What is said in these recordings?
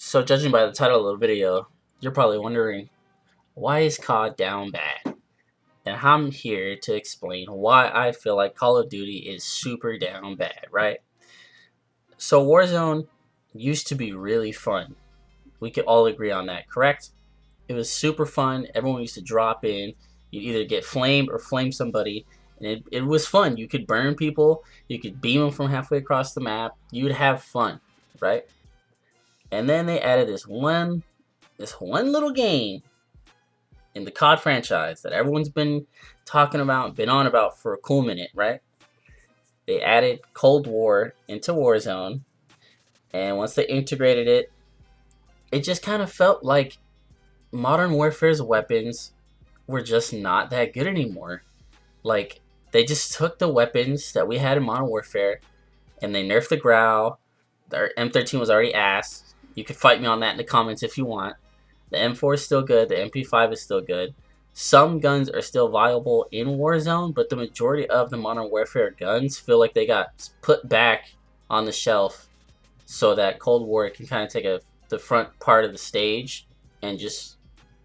So, judging by the title of the video, you're probably wondering, why is COD down bad? And I'm here to explain why I feel like Call of Duty is super down bad, right? So, Warzone used to be really fun. We could all agree on that, correct? It was super fun. Everyone used to drop in. You'd either get flamed or flame somebody. And it was fun. You could burn people. You could beam them from halfway across the map. You'd have fun, right? And then they added this one little game in the COD franchise that everyone's been talking about, been on about for a cool minute, right? They added Cold War into Warzone, and once they integrated it, it just kind of felt like Modern Warfare's weapons were just not that good anymore. Like, they just took the weapons that we had in Modern Warfare and they nerfed the Grau. The M13 was already ass. You could fight me on that in the comments if you want. The M4 is still good. The MP5 is still good. Some guns are still viable in Warzone, but the majority of the Modern Warfare guns feel like they got put back on the shelf so that Cold War can kind of take the front part of the stage and just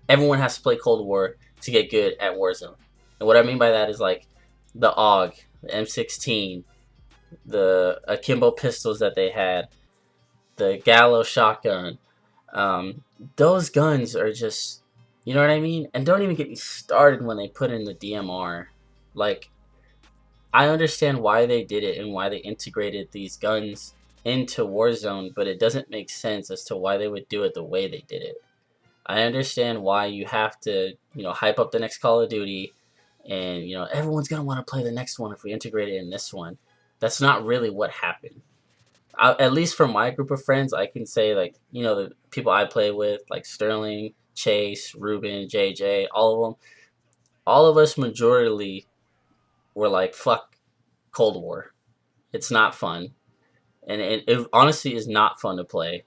everyone has to play Cold War to get good at Warzone. And what I mean by that is like the AUG, the M16, the Akimbo pistols that they had, the Gallo shotgun. Um, those guns are just, you know what I mean? And don't even get me started when they put in the DMR. Like, I understand why they did it and why they integrated these guns into Warzone, but it doesn't make sense as to why they would do it the way they did it. I understand why you have to, hype up the next Call of Duty, and everyone's gonna want to play the next one if we integrate it in this one. That's not really what happened. At least for my group of friends, I can say like the people I play with, like Sterling, Chase, Ruben, JJ, all of them. All of us majorly were like, "Fuck Cold War. It's not fun," and it honestly is not fun to play.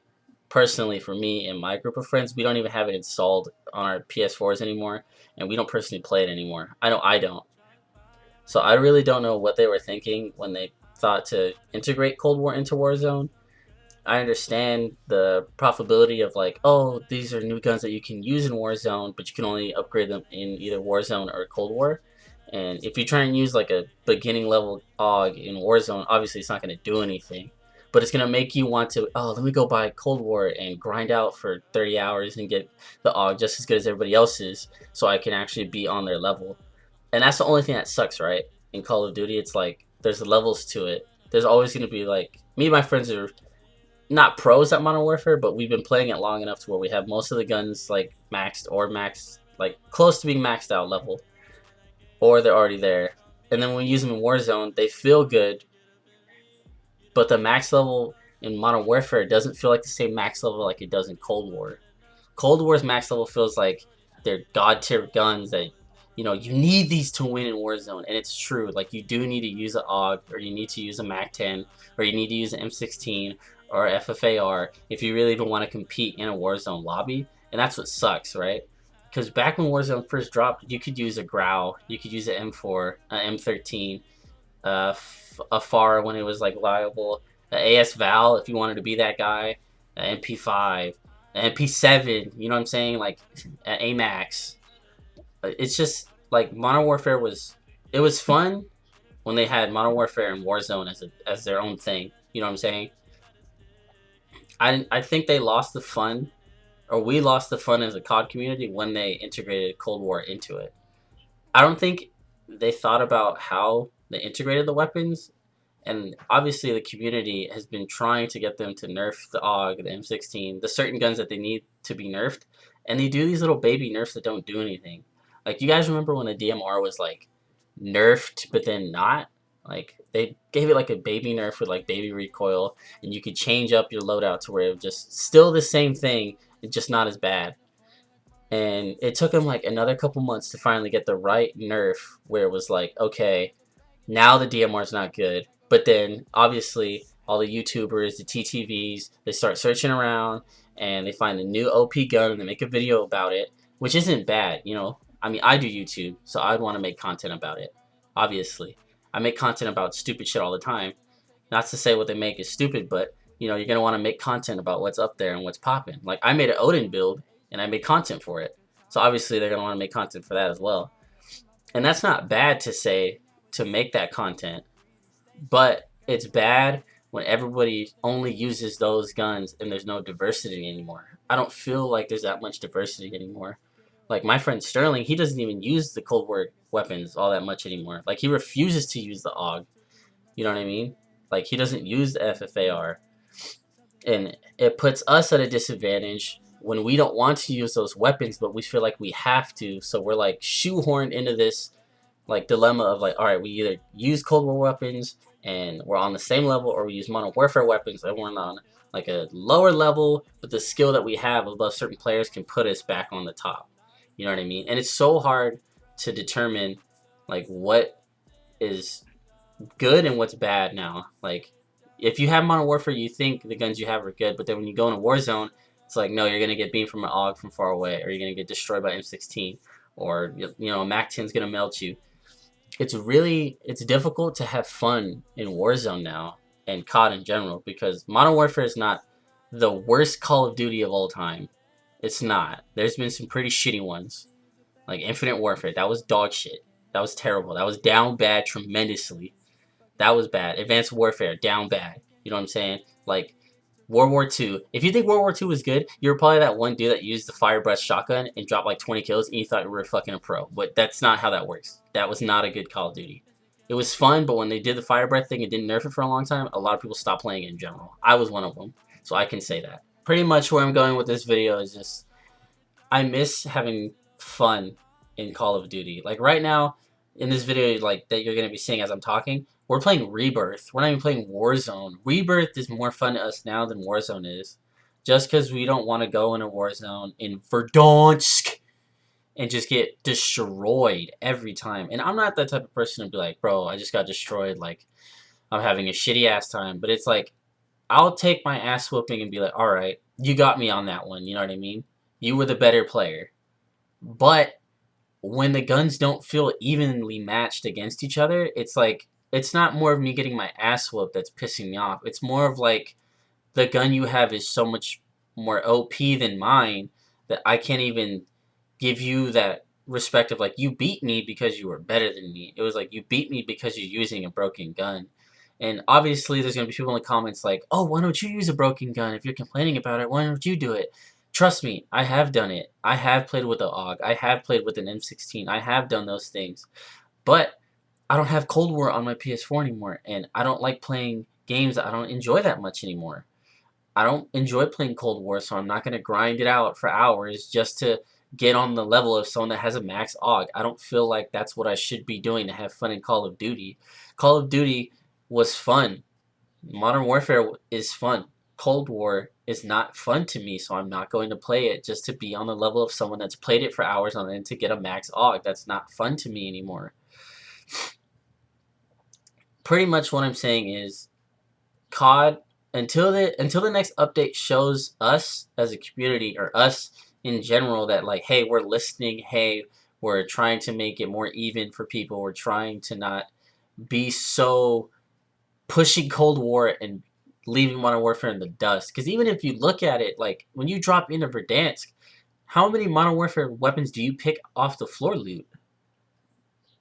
Personally, for me and my group of friends, we don't even have it installed on our PS4s anymore, and we don't personally play it anymore. I know I don't. So I really don't know what they were thinking when they thought to integrate Cold War into Warzone. I understand the profitability of like, oh, these are new guns that you can use in Warzone, but you can only upgrade them in either Warzone or Cold War. And if you try and use like a beginning level AUG in Warzone, obviously it's not going to do anything. But it's going to make you want to, oh, let me go buy Cold War and grind out for 30 hours and get the AUG just as good as everybody else's so I can actually be on their level. And that's the only thing that sucks, right? In Call of Duty, it's like there's levels to it. There's always going to be like, me and my friends are not pros at Modern Warfare, but we've been playing it long enough to where we have most of the guns like maxed or maxed, like close to being maxed out level, or they're already there. And then when we use them in Warzone, they feel good, but the max level in Modern Warfare doesn't feel like the same max level like it does in Cold War. Cold War's max level feels like they're god tier guns that you need these to win in Warzone, and it's true. Like you do need to use an AUG, or you need to use a MAC-10, or you need to use an M16 or FFAR if you really even want to compete in a Warzone lobby, and that's what sucks, right? Because back when Warzone first dropped, you could use a Grau, you could use an M4, an M13, a FAR when it was like viable, an AS Val if you wanted to be that guy, an MP5, an MP7. You know what I'm saying? Like an AMAX. It's just like Modern Warfare was fun when they had Modern Warfare and Warzone as their own thing. You know what I'm saying? I think they lost the fun, or we lost the fun as a COD community when they integrated Cold War into it. I don't think they thought about how they integrated the weapons, and obviously the community has been trying to get them to nerf the AUG, the M16, the certain guns that they need to be nerfed, and they do these little baby nerfs that don't do anything. Like, you guys remember when the DMR was like nerfed but then not? Like, they gave it like a baby nerf with like baby recoil, and you could change up your loadout to where it was just still the same thing, it's just not as bad. And it took them like another couple months to finally get the right nerf where it was like, okay, now the DMR is not good. But then obviously all the YouTubers, the TTVs, they start searching around and they find a new OP gun and they make a video about it, which isn't bad, I mean, I do YouTube, so I'd want to make content about it. Obviously, I make content about stupid shit all the time. Not to say what they make is stupid, but You know, you're gonna want to make content about what's up there and what's popping. Like I made an Odin build and I made content for it, so obviously they're gonna want to make content for that as well. And that's not bad to say to make that content, but it's bad when everybody only uses those guns and there's no diversity anymore. I don't feel like there's that much diversity anymore. Like my friend Sterling, he doesn't even use the Cold War weapons all that much anymore. Like he refuses to use the AUG. You know what I mean? Like he doesn't use the FFAR, and it puts us at a disadvantage when we don't want to use those weapons, but we feel like we have to. So we're like shoehorned into this like dilemma of like, all right, we either use Cold War weapons and we're on the same level, or we use Modern Warfare weapons and we're on like a lower level, but the skill that we have above certain players can put us back on the top. You know what I mean? And it's so hard to determine like what is good and what's bad now. Like if you have Modern Warfare, you think the guns you have are good, but then when you go in a Warzone, it's like no, you're gonna get beamed from an AUG from far away, or you're gonna get destroyed by M16, or you know a MAC-10's gonna melt you. It's difficult to have fun in Warzone now and COD in general, because Modern Warfare is not the worst Call of Duty of all time. It's not. There's been some pretty shitty ones, like Infinite Warfare. That was dog shit. That was terrible. That was down bad tremendously. That was bad. Advanced Warfare, down bad. You know what I'm saying? Like World War II. If you think World War II was good, you were probably that one dude that used the fire breath shotgun and dropped like 20 kills, and you thought you were fucking a pro. But that's not how that works. That was not a good Call of Duty. It was fun, but when they did the fire breath thing and didn't nerf it for a long time, a lot of people stopped playing it in general. I was one of them, so I can say that. Pretty much where I'm going with this video is just I miss having fun in Call of Duty. Like right now, in this video, like that you're gonna be seeing as I'm talking, we're playing Rebirth. We're not even playing Warzone. Rebirth is more fun to us now than Warzone is, just because we don't want to go in a Warzone in Verdansk and just get destroyed every time. And I'm not that type of person to be like, bro, I just got destroyed. Like I'm having a shitty ass time. But it's like I'll take my ass whooping and be like, all right, you got me on that one. You know what I mean? You were the better player. But when the guns don't feel evenly matched against each other, it's like it's not more of me getting my ass whooped that's pissing me off. It's more of like the gun you have is so much more OP than mine that I can't even give you that respect of like you beat me because you were better than me. It was like you beat me because you're using a broken gun. And obviously there's going to be people in the comments like, "Oh, why don't you use a broken gun? If you're complaining about it, why don't you do it?" Trust me, I have done it. I have played with the AUG. I have played with an M16. I have done those things. But I don't have Cold War on my PS4 anymore, and I don't like playing games that I don't enjoy that much anymore. I don't enjoy playing Cold War, so I'm not going to grind it out for hours just to get on the level of someone that has a max AUG. I don't feel like that's what I should be doing to have fun in Call of Duty. Call of Duty was fun. Modern Warfare is fun. Cold War is not fun to me, so I'm not going to play it just to be on the level of someone that's played it for hours on end to get a max AUG. That's not fun to me anymore. Pretty much what I'm saying is COD until the next update shows us as a community or us in general that like, hey, we're listening, hey, we're trying to make it more even for people, we're trying to not be so pushing Cold War and leaving Modern Warfare in the dust. Because even if you look at it, like when you drop into Verdansk, how many Modern Warfare weapons do you pick off the floor loot?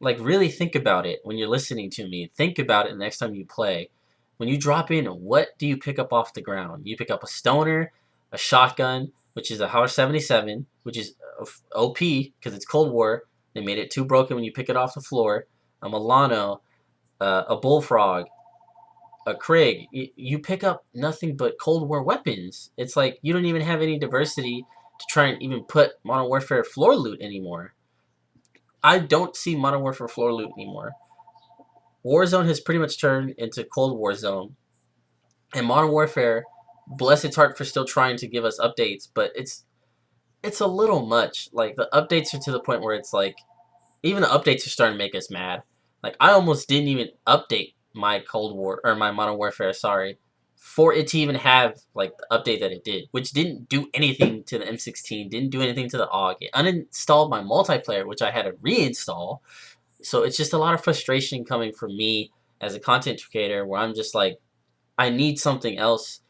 Like really think about it when you're listening to me. Think about it the next time you play. When you drop in, what do you pick up off the ground? You pick up a stoner, a shotgun, which is a Howard 77, which is OP because it's Cold War. They made it too broken when you pick it off the floor. A Milano, a Bullfrog, a Krieg. You pick up nothing but Cold War weapons. It's like you don't even have any diversity to try and even put Modern Warfare floor loot anymore. I don't see Modern Warfare floor loot anymore. Warzone has pretty much turned into Cold War Zone. And Modern Warfare, bless its heart for still trying to give us updates, but it's a little much. Like the updates are to the point where it's like even the updates are starting to make us mad. Like I almost didn't even update my Cold War or my Modern Warfare, sorry, for it to even have like the update that it did, which didn't do anything to the M16, didn't do anything to the AUG. It uninstalled my multiplayer, which I had to reinstall. So it's just a lot of frustration coming from me as a content creator where I'm just like, I need something else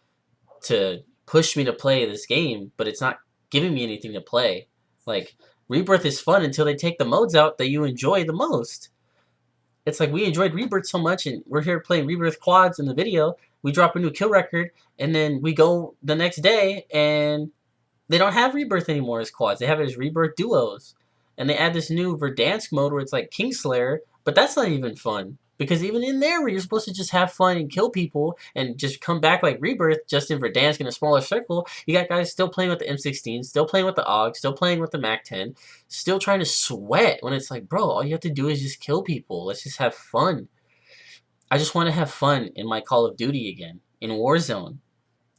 to push me to play this game, but it's not giving me anything to play. Like, Rebirth is fun until they take the modes out that you enjoy the most. It's like we enjoyed Rebirth so much, and we're here playing Rebirth quads in the video. We drop a new kill record, and then we go the next day, and they don't have Rebirth anymore as quads. They have it as Rebirth duos. And they add this new Verdansk mode where it's like Kingslayer, but that's not even fun. Because even in there where you're supposed to just have fun and kill people and just come back like Rebirth, just in Verdansk in a smaller circle, you got guys still playing with the M16, still playing with the AUG, still playing with the MAC-10, still trying to sweat when it's like, bro, all you have to do is just kill people. Let's just have fun. I just want to have fun in my Call of Duty again, in Warzone.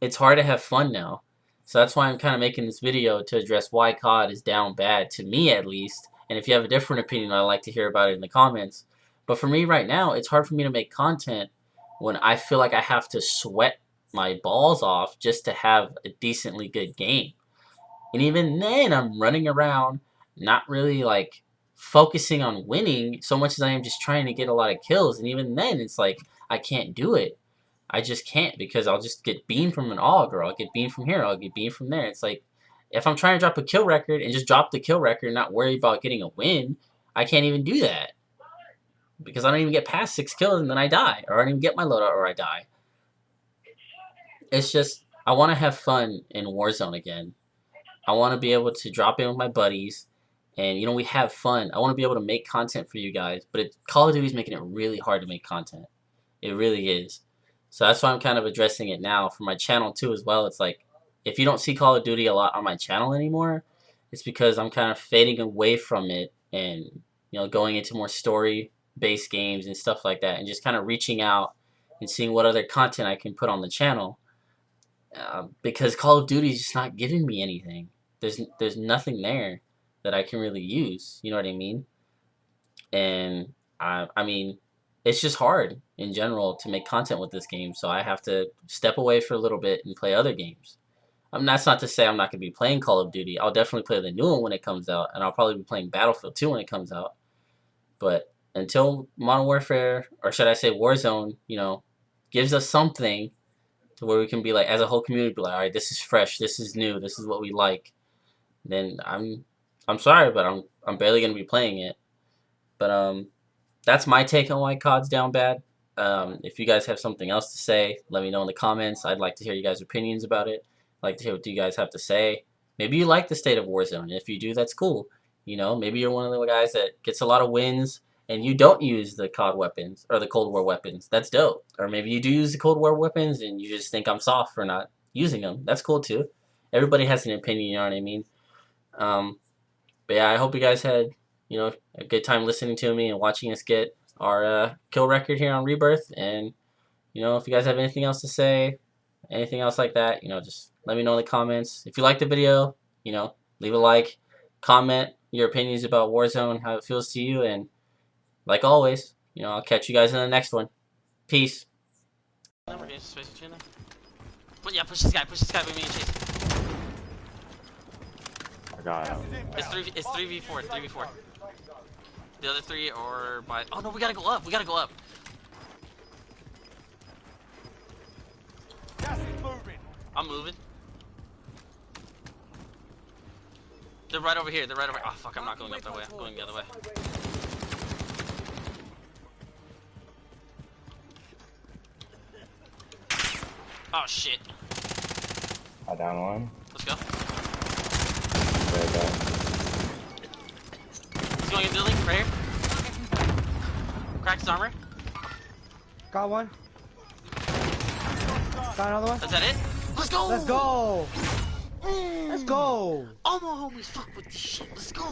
It's hard to have fun now. So that's why I'm kind of making this video to address why COD is down bad, to me at least. And if you have a different opinion, I'd like to hear about it in the comments. But for me right now, it's hard for me to make content when I feel like I have to sweat my balls off just to have a decently good game. And even then, I'm running around, not really like focusing on winning so much as I am just trying to get a lot of kills. And even then, it's like I can't do it. I just can't, because I'll just get beamed from an AUG, or I'll get beamed from here, I'll get beamed from there. It's like, if I'm trying to drop a kill record and just drop the kill record and not worry about getting a win, I can't even do that. Because I don't even get past 6 kills and then I die. Or I don't even get my loadout or I die. It's just, I want to have fun in Warzone again. I want to be able to drop in with my buddies and, you know, we have fun. I want to be able to make content for you guys. But Call of Duty is making it really hard to make content. It really is. So that's why I'm kind of addressing it now for my channel too as well. It's like, if you don't see Call of Duty a lot on my channel anymore, it's because I'm kind of fading away from it and, you know, going into more story-based games and stuff like that, and just kind of reaching out and seeing what other content I can put on the channel. Because Call of Duty is just not giving me anything. There's nothing there that I can really use. You know what I mean? And I mean, it's just hard in general to make content with this game, so I have to step away for a little bit and play other games. That's not to say I'm not going to be playing Call of Duty. I'll definitely play the new one when it comes out, and I'll probably be playing Battlefield 2 when it comes out. But until Modern Warfare, or should I say Warzone, you know, gives us something to where we can be like, as a whole community, be like, all right, this is fresh, this is new, this is what we like, then I'm sorry, but I'm barely going to be playing it. But that's my take on why COD's down bad. If you guys have something else to say, let me know in the comments. I'd like to hear you guys' opinions about it. I'd like to hear what you guys have to say. Maybe you like the state of Warzone. If you do, that's cool. You know, maybe you're one of the guys that gets a lot of wins and you don't use the COD weapons or the Cold War weapons. That's dope. Or maybe you do use the Cold War weapons and you just think I'm soft for not using them. That's cool too. Everybody has an opinion, you know what I mean? But yeah, I hope you guys had, you know, a good time listening to me and watching us get our kill record here on Rebirth. And, you know, if you guys have anything else to say, anything else like that, you know, just let me know in the comments. If you like the video, you know, leave a like, comment your opinions about Warzone, how it feels to you, and like always, you know, I'll catch you guys in the next one. Peace. Yeah, push this guy with me and Chase. I got him. It's 3v4, it's 3v4. The other 3 are by... Oh no, we gotta go up, I'm moving. They're right over here, Oh fuck, I'm not going up that way, I'm going the other way. Oh shit. I down one. Let's go. Right there. He's going in the building, right here. Cracked his armor. Got one. Got another one. Is that it? Let's go! Let's go! Let's go! All my homies fuck with this shit, let's go!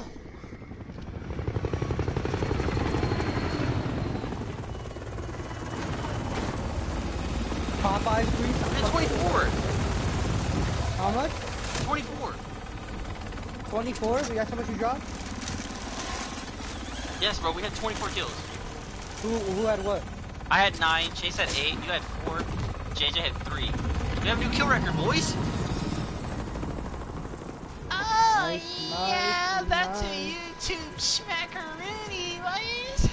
Popeyes, please. It's 24! How much? 24! 24? That's how much you dropped? Yes, bro, we had 24 kills. Who had what? I had 9, Chase had 8, you had 4, JJ had 3. We have a new kill record, boys! Oh, Nice, yeah, nice, that's nice. a YouTube smackaroonie, boys!